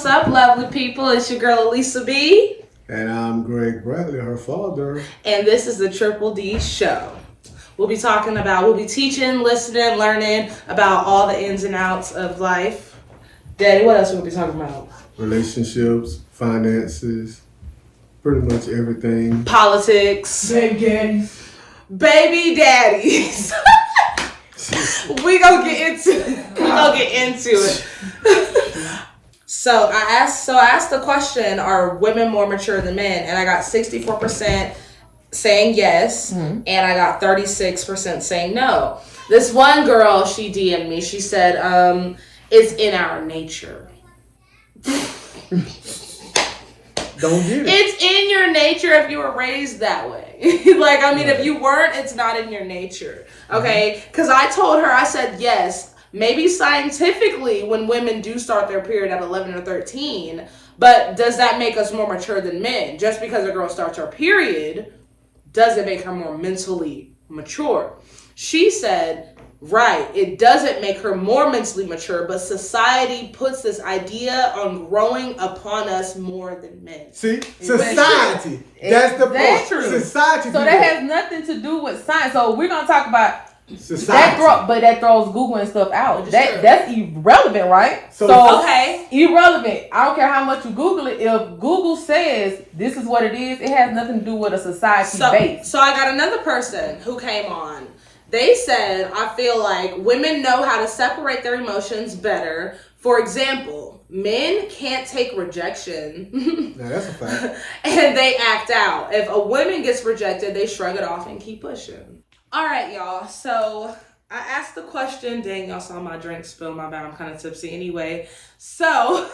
what's up, lovely people? It's your girl, Elisa B. And I'm Greg Bradley, her father. And this is the Triple D Show. We'll be teaching, listening, learning about all the ins and outs of life. Daddy, what else will we be talking about? Relationships, finances, pretty much everything. Politics. Baby daddies. We gonna get into it. So I asked the question: are women more mature than men? And I got 64% saying yes, and I got 36% saying no. This one girl, she DM'd me. She said, "It's in our nature." Don't get it. It's in your nature if you were raised that way. If you weren't, it's not in your nature. Okay? Because I told her, I said, yes, maybe scientifically when women do start their period at 11 or 13, but does that make us more mature than men? Just because a girl starts her period doesn't make her more mentally mature. She said, right, it doesn't make her more mentally mature, but society puts this idea on growing upon us more than men. See? Society. That's the point. True. Society. So that has nothing to do with science. So we're going to talk about society. that throws Google and stuff out. True. That's irrelevant, right? So okay. Irrelevant. I don't care how much you Google it. If Google says this is what it is, it has nothing to do with a society base. So I got another person who came on. They said, I feel like women know how to separate their emotions better. For example, men can't take rejection. Now that's a fact. And they act out. If a woman gets rejected, they shrug it off and keep pushing. All right, y'all. So I asked the question. Dang, y'all saw my drink spill. My bad. I'm kind of tipsy anyway. So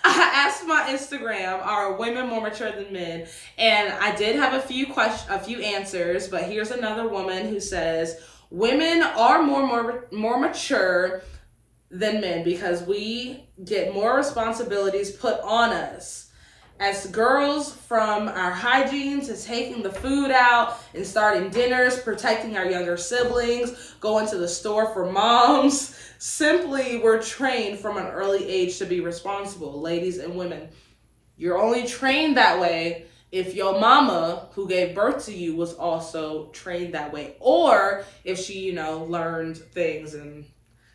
I asked my Instagram, are women more mature than men? And I did have a few answers, but here's another woman who says women are more mature than men because we get more responsibilities put on us. As girls, from our hygiene to taking the food out and starting dinners, protecting our younger siblings, going to the store for moms, simply we're trained from an early age to be responsible, ladies and women. You're only trained that way if your mama who gave birth to you was also trained that way, or if she, learned things and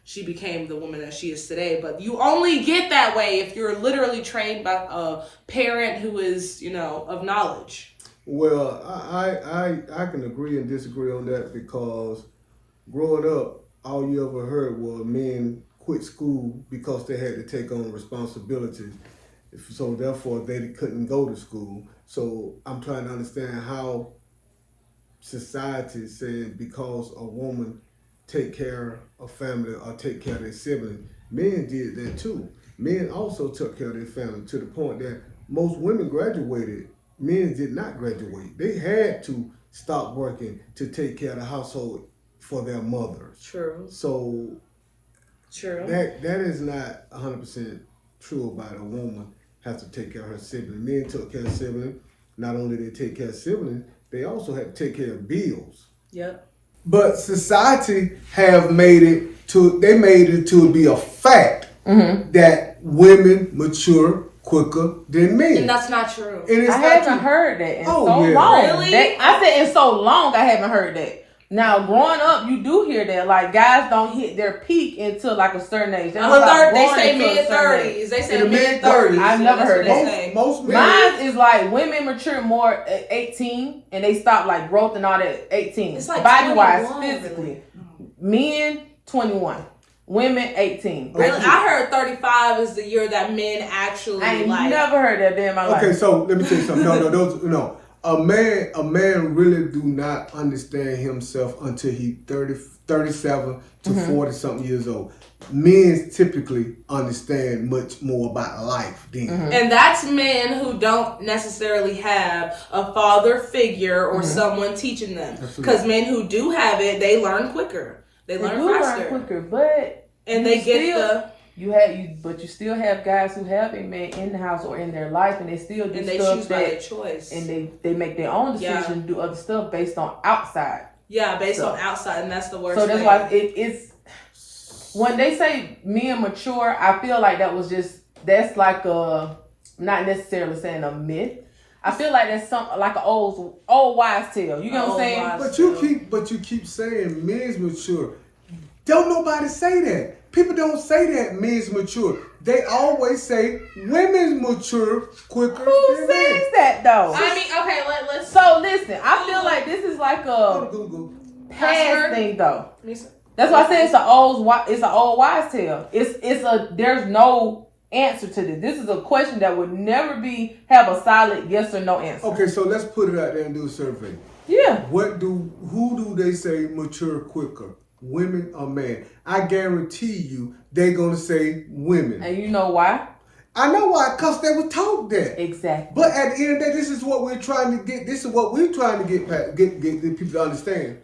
she became the woman that she is today. But you only get that way if you're literally trained by a parent who is, of knowledge. Well, I can agree and disagree on that because growing up, all you ever heard was men quit school because they had to take on responsibilities. So therefore, they couldn't go to school. So I'm trying to understand how society is saying because a woman take care of family or take care of their sibling. Men did that too. Men also took care of their family to the point that most women graduated. Men did not graduate. They had to stop working to take care of the household for their mothers. True. So True. that is not 100% true about a woman has to take care of her sibling. Men took care of siblings. Not only did they take care of siblings, they also had to take care of bills. Yep. But society have made it to be a fact that women mature quicker than men. And that's not true. And it's I not haven't true. heard that in Oh, so yeah. long. Really? I said in so long I haven't heard that. Now, growing up, you do hear that. Like, guys don't hit their peak until, like, a certain age. They They say mid-30s. They say mid-30s. I've never heard that. Most men. Mine is like women mature more at 18 and they stop like growth and all that at 18. It's like body-wise, 21, physically. Men, 21. Women, 18. Really? I heard 35 is the year that men actually I ain't never heard that day in my life. Okay, so let me tell you something. No. A man really do not understand himself until he 37 to 40 something years old. Men typically understand much more about life then. And that's men who don't necessarily have a father figure or someone teaching them. Because men who do have it, they learn quicker. They learn faster. Learn quicker, but and they get but you still have guys who have a man in the house or in their life, and they still do they stuff choose by their choice, and they make their own decision, do other stuff based on outside. Yeah, based on outside, and that's the worst. So that's why it's when they say men mature, I feel like that was just that's like a, not necessarily saying a myth. I feel like that's something like an old wise tale. You get what I'm saying? But you keep saying men's mature. Don't nobody say that. People don't say that men's mature. They always say women's mature quicker. Who than says men. that though? I mean, okay, let's. So listen, I feel like this is like Go to a Google. past thing though. Lisa. That's why I say it's an old wise tale. There's no answer to this. This is a question that would never have a solid yes or no answer. Okay, so let's put it out there and do a survey. Yeah. Who do they say mature quicker? Women or men? I guarantee you they're gonna say women. And you know why? I know why, because they were taught that. Exactly. But at the end of the day, this is what we're trying to get. This is what we're trying to get the people to understand.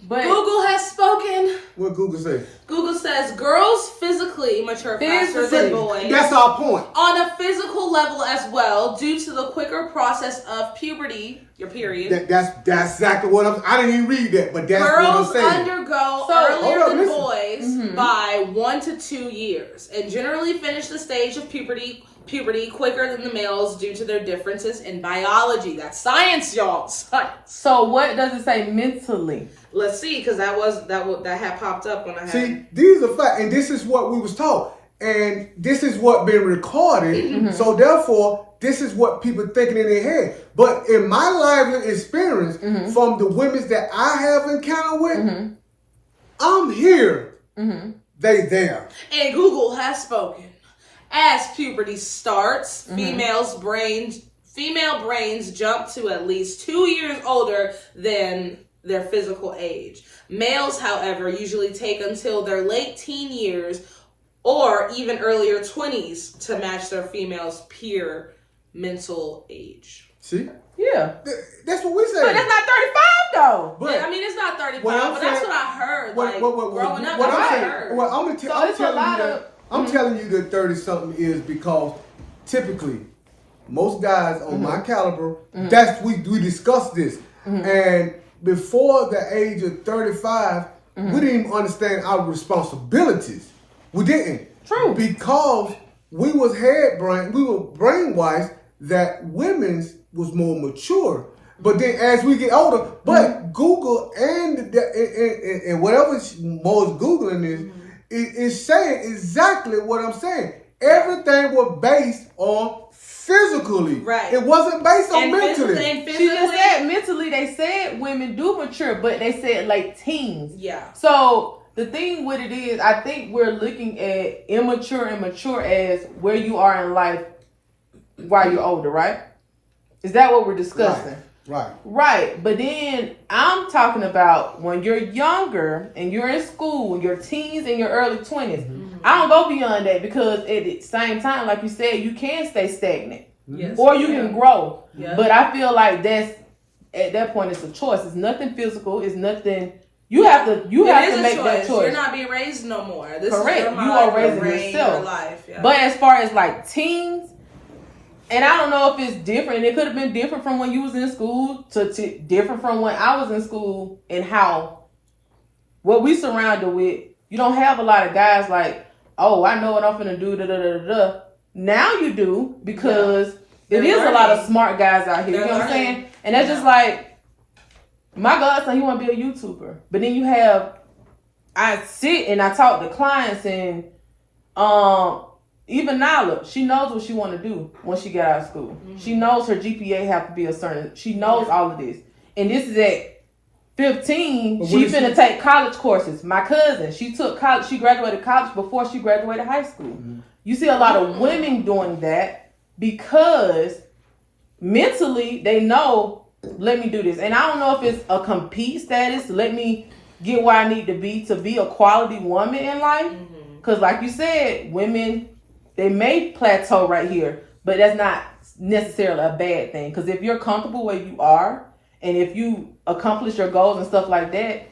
But Google has spoken. What Google say? Google says girls physically mature faster Physically. than boys. That's our point. On a physical level as well, due to the quicker process of puberty, your period. That's exactly what I didn't even read that, but that's what I'm Girls saying. undergo So- earlier Hold on, than listen. boys by 1 to 2 years and generally finish the stage of puberty quicker than the males due to their differences in biology. That's science, y'all. Science. so what does it say mentally? Let's see, because that had popped up when I had. See, these are facts, and this is what we was taught, and this is what been recorded. So therefore, this is what people thinking in their head. But in my lively experience, from the women that I have encountered with, I'm here. They there. And Google has spoken. As puberty starts, female brains jump to at least 2 years older than their physical age. Males, however, usually take until their late teen years or even earlier 20s to match their female's peer mental age. See, Yeah. that's what we say. But that's not 35 though. I mean, it's not 35, What I'm but that's saying- what I heard. What Growing up, I'm that's what I saying, heard. well, I'm So it's a lot of- I'm telling you that 30-something is because typically most guys on my caliber, we discuss this. And before the age of 35, we didn't even understand our responsibilities. We didn't. True. Because we were brainwashed that women's was more mature. But then as we get older, but Google and whatever most Googling is saying exactly what I'm saying. Everything was based on physically. Right. It wasn't based on And mentally. She just said mentally they said women do mature, but they said late teens. Yeah. So the thing with it is, I think we're looking at immature and mature as where you are in life while you're older, right? Is that what we're discussing? Right. Right. But then I'm talking about when you're younger and you're in school, your teens and your early 20s. I don't go beyond that because at the same time, like you said, you can stay stagnant. Yes. Or you can grow. Yeah. But I feel like that's at that point it's a choice. It's nothing physical. It's nothing. You have to make that choice. You're not being raised no more. This Correct. Is your You mind, are your raising brain, yourself. Your life. Yeah. But as far as like teens, and I don't know if it's different. It could have been different from when you was in school to different from when I was in school and how what we surrounded with. You don't have a lot of guys like, oh, I know what I'm finna do. Da da da da. Now you do because it is a lot of smart guys out here. You know what I'm saying? And that's just like my godson. He want to be a YouTuber, but then you have I sit and I talk to clients and even Nala, she knows what she want to do when she get out of school. She knows her GPA have to be a certain. She knows all of this, and this is at 15. But She finna take college courses. My cousin, she took college. She graduated college before she graduated high school. You see a lot of women doing that because mentally they know. Let me do this, and I don't know if it's a compete status. Let me get where I need to be a quality woman in life. Because, like you said, women. They may plateau right here, but that's not necessarily a bad thing. Because if you're comfortable where you are, and if you accomplish your goals and stuff like that,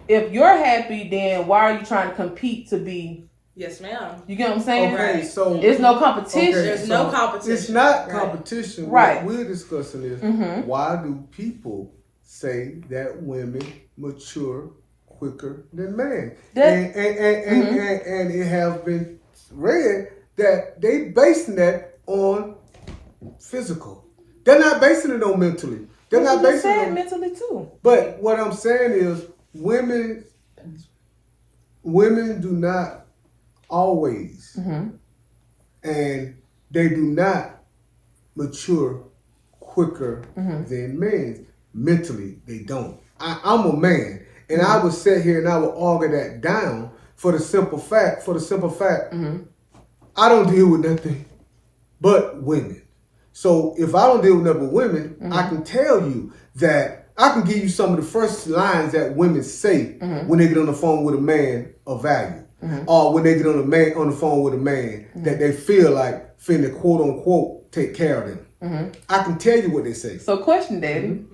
if you're happy, then why are you trying to compete to be? Yes, ma'am. You get what I'm saying? Okay, so There's no competition. There's no competition. It's not Right. competition. Right. What we're discussing is why do people say that women mature quicker than men? And it has been read that they basing that on physical. They're not basing it on mentally. They're not basing it on mentally too. But what I'm saying is women do not always and they do not mature quicker than men. Mentally, they don't. I'm a man, and I would sit here and I would argue that down for the simple fact, I don't deal with nothing but women. So if I don't deal with nothing but women, I can tell you that I can give you some of the first lines that women say when they get on the phone with a man of value. Or when they get on the phone with a man that they feel like finna quote unquote take care of them. I can tell you what they say. So question, Daddy.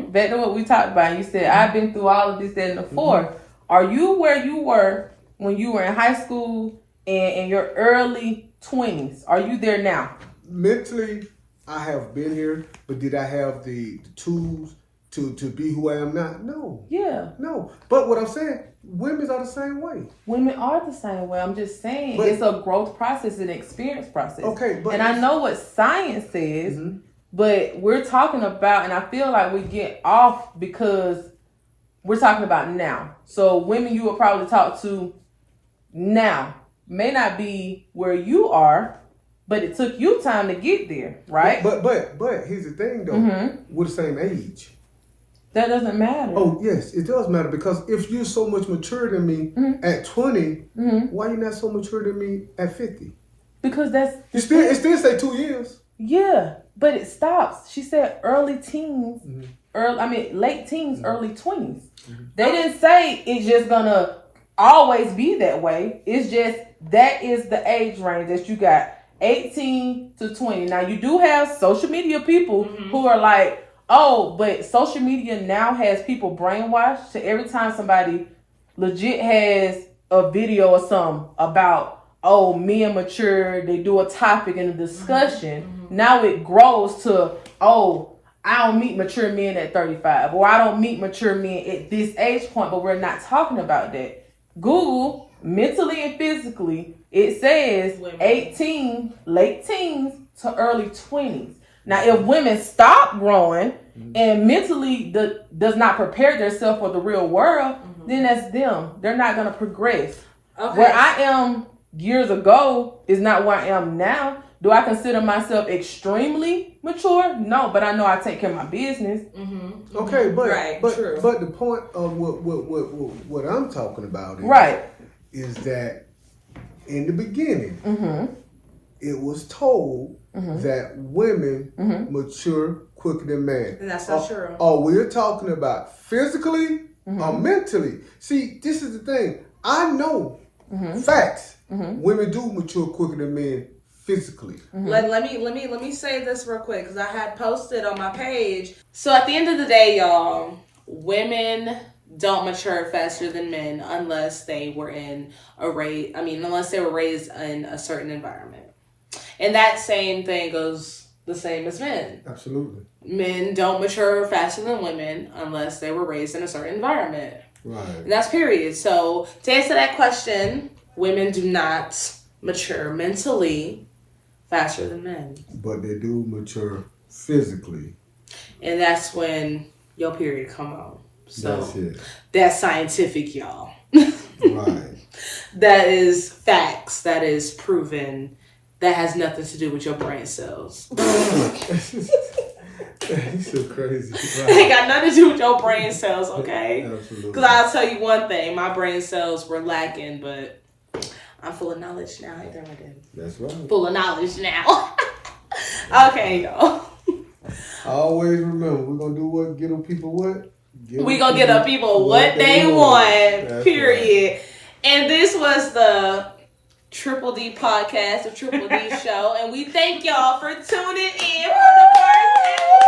Back to what we talked about. You said I've been through all of this, that, and the fourth. Are you where you were when you were in high school and in your early 20s? Are you there now? Mentally, I have been here, but did I have the tools to be who I am now? No. Yeah. No. But what I'm saying, women are the same way. Women are the same way. I'm just saying it's a growth process, an experience process. Okay, but I know what science says, but we're talking about, and I feel like we get off because we're talking about now. So women you will probably talk to now may not be where you are, but it took you time to get there, right? But here's the thing though, we're the same age. That doesn't matter. Oh yes, it does matter because if you're so much mature than me at 20, why you not so mature than me at 50? Because that's it still say 2 years. Yeah, but it stops. She said early teens, late teens, early 20s. They didn't say it's just gonna always be that way. It's just that is the age range that you got, 18 to 20. Now you do have social media people who are like, oh, but social media now has people brainwashed. So every time somebody legit has a video or something about, oh, men mature, they do a topic and a discussion. Now it grows to, oh, I don't meet mature men at 35, or I don't meet mature men at this age point, but we're not talking about that. Google, mentally and physically, it says 18, late teens to early 20s. Now, if women stop growing and mentally does not prepare themselves for the real world, then that's them. They're not going to progress. Okay. Where I am years ago is not where I am now. Do I consider myself extremely mature? No, but I know I take care of my business. Okay, but the point of what I'm talking about is that in the beginning, it was told that women mature quicker than men. And that's not true. Oh, we're talking about physically or mentally. See, this is the thing. I know facts. Women do mature quicker than men physically. Let me say this real quick because I had posted on my page. So at the end of the day, y'all, women don't mature faster than men unless they were unless they were raised in a certain environment. And that same thing goes the same as men. Absolutely. Men don't mature faster than women unless they were raised in a certain environment. Right. And that's period. So to answer that question, women do not mature mentally faster than men. But they do mature physically. And that's when your period come on. So that's it. That's scientific, y'all. Right. That is facts. That is proven. That has nothing to do with your brain cells. He's so crazy. Right. It ain't got nothing to do with your brain cells, okay? Absolutely. Because I'll tell you one thing. My brain cells were lacking, but I'm full of knowledge now. Ain't that my dad? That's right. Full of knowledge now. Okay, y'all. Always remember, we're going to do what? Get them people what? We're going to get the people what they want. Period. Right. And this was the Triple D podcast, the Triple D show. And we thank y'all for tuning in for the first episode.